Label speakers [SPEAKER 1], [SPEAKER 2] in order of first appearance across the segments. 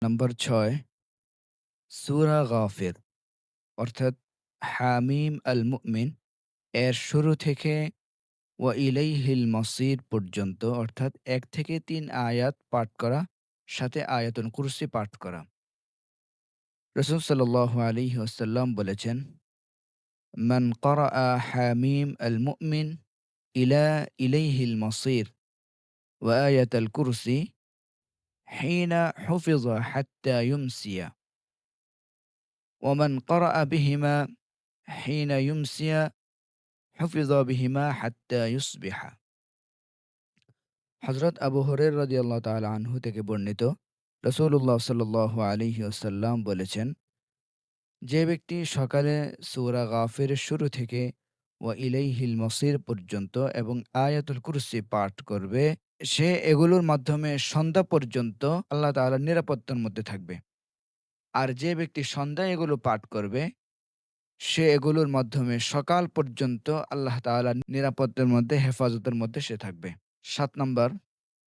[SPEAKER 1] নম্বর ৬ সূরা গাফির অর্থাৎ হামিম আল মুমিন এর শুরু থেকে ওয়া ইলাইহিল মাসির পর্যন্ত অর্থাৎ ১ থেকে ৩ আয়াত পাঠ করা, সাথে আয়াতুল কুরসি পাঠ করা। রাসূল সাল্লাল্লাহু আলাইহি ওয়াসাল্লাম বলেছেন, মান ক্বারাআ হামিম আল মুমিন ইলাইহিল মাসির ওয়া আয়াতাল কুরসি হিনা হুফিযা হাত্তা ইউমসিয়া ওয়া মান ক্বারাআ বিহিমা হিনা ইউমসিয়া হুফিযা বিহিমা হাত্তা ইউসবিহা। হযরত আবু হুরায়রা রাদিয়াল্লাহু তাআলা আনহু থেকে বর্ণিত, রাসূলুল্লাহ সাল্লাল্লাহু আলাইহি ওয়াসাল্লাম বলেছেন, যে ব্যক্তি সকালে সূরা গাফিরের শুরু থেকে ওয়া ইলাইহিল মাসির পর্যন্ত এবং আয়াতুল কুরসি পাঠ করবে, সে এগুলোর মাধ্যমে সন্ধ্যা পর্যন্ত আল্লাহ তাআলার নিরাপত্তার মধ্যে থাকবে। আর যে ব্যক্তি সন্ধ্যায় এগুলো পাঠ করবে, সে এগুলোর মাধ্যমে সকাল পর্যন্ত আল্লাহ তাআলার নিরাপত্তার মধ্যে, হেফাজতের মধ্যে সে থাকবে। ৭ নাম্বার,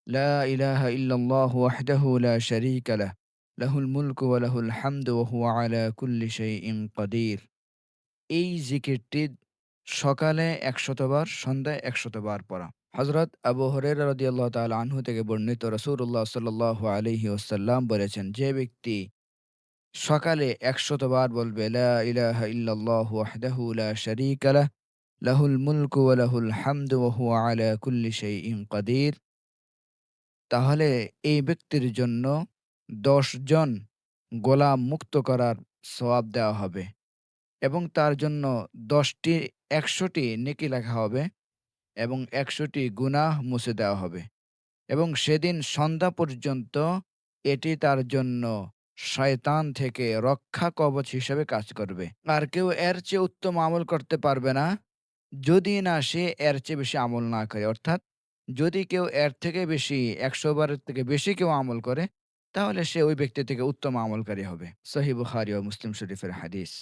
[SPEAKER 1] লা ইলাহা ইল্লাল্লাহু ওয়াহদাহু লা শারীকা লাহ, লাহুল মুলকু ওয়া লাহুল হামদু ওয়া হুয়া আলা কুল্লি শাইইন কাদির। এই জিকিরটি সকালে ১০০ বার, সন্ধ্যায় ১০০ বার পড়া। হযরত আবু হুরায়রা রাদিয়াল্লাহু তাআলা আনহু থেকে বর্ণিত, রাসূলুল্লাহ সাল্লাল্লাহু আলাইহি ওয়াসাল্লাম বলেছেন, যে ব্যক্তি সকালে ১০০ বার বলবে, লা ইলাহা ইল্লাল্লাহু ওয়াহদাহু লা শারীকা লাহ, লাহুল মুলকু ওয়া লাহুল হামদু ওয়া হুয়া আলা কুল্লি শাইইন কাদির, তাহলে এই ব্যক্তির জন্য ১০ জন গোলাম মুক্ত করার সওয়াব দেওয়া হবে এবং তার জন্য ১০টি ১০০টি নেকি লেখা হবে এবং ১০০টি গুনাহ মুছে দেওয়া হবে এবং সেদিন সন্ধ্যা পর্যন্ত এটি তার জন্য শয়তান থেকে রক্ষা কবচ হিসেবে কাজ করবে। আর কেউ এর চেয়ে উত্তম আমল করতে পারবে না, যদি না সে এর চেয়ে বেশি আমল না করে। অর্থাৎ যদি কেউ এর থেকে বেশি ১০০ বারের থেকে বেশি কেউ আমল করে, তাহলে সে ওই ব্যক্তি থেকে উত্তম আমলকারী হবে। সহিহ বুখারী ও মুসলিম শরীফের হাদিস।